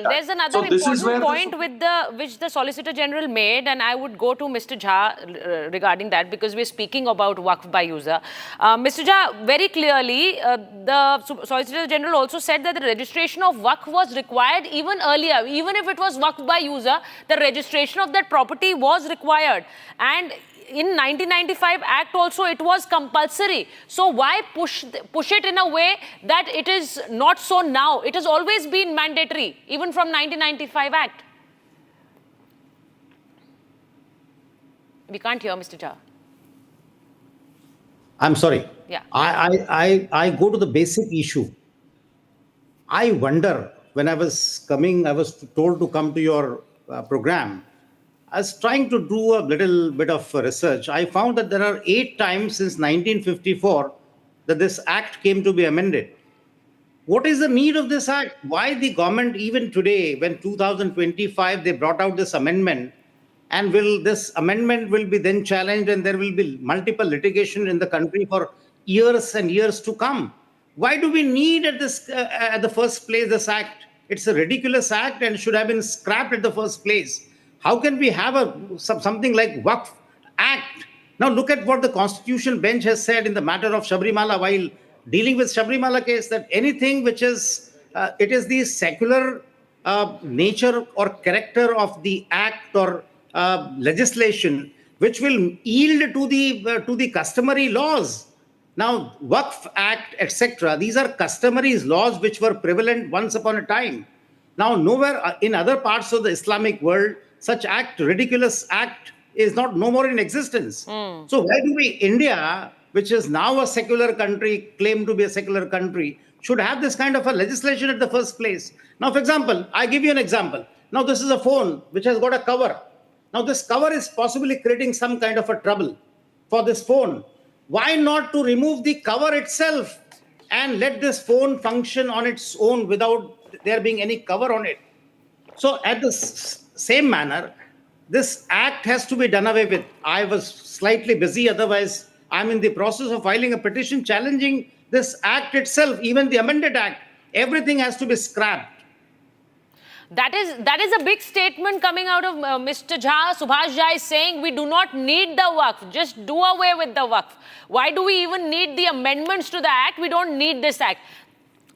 There's another important point which the Solicitor General made, and I would go to Mr. Jha regarding that, because we're speaking about Waqf by user. Mr. Jha, very clearly, the Solicitor General also said that the registration of Waqf was required even earlier. Even if it was Waqf by user, the registration of that property was required. And in 1995 Act also it was compulsory. So why push it in a way that it is not so now? It has always been mandatory, even from 1995 Act. We can't hear Mr. Jha. I'm sorry. Yeah. I go to the basic issue. I wonder, when I was coming, I was told to come to your program. I was trying to do a little bit of research. I found that there are 8 times since 1954 that this act came to be amended. What is the need of this act? Why the government, even today, when 2025, they brought out this amendment, and this amendment will be then challenged, and there will be multiple litigation in the country for years and years to come. Why do we need at the first place this act? It's a ridiculous act and should have been scrapped at the first place. How can we have something like Waqf Act? Now look at what the Constitutional Bench has said in the matter of Sabrimala while dealing with Sabrimala case, that anything which is, it is the secular nature or character of the act or legislation which will yield to the customary laws. Now, Waqf Act, etc., these are customary laws which were prevalent once upon a time. Now, nowhere in other parts of the Islamic world, such ridiculous act is no more in existence. So why do we, India, which is now a secular country, claim to be a secular country, should have this kind of a legislation at the first place? Now, for example, I give you an example. Now, this is a phone which has got a cover. Now, this cover is possibly creating some kind of a trouble for this phone. Why not to remove the cover itself and let this phone function on its own without there being any cover on it? So at the same manner, this act has to be done away with. I was slightly busy, otherwise I'm in the process of filing a petition challenging this act itself, even the amended act. Everything has to be scrapped. That is a big statement coming out of Mr. Jha. Subhash Jha is saying we do not need the Waqf. Just do away with the Waqf. Why do we even need the amendments to the act? We don't need this act.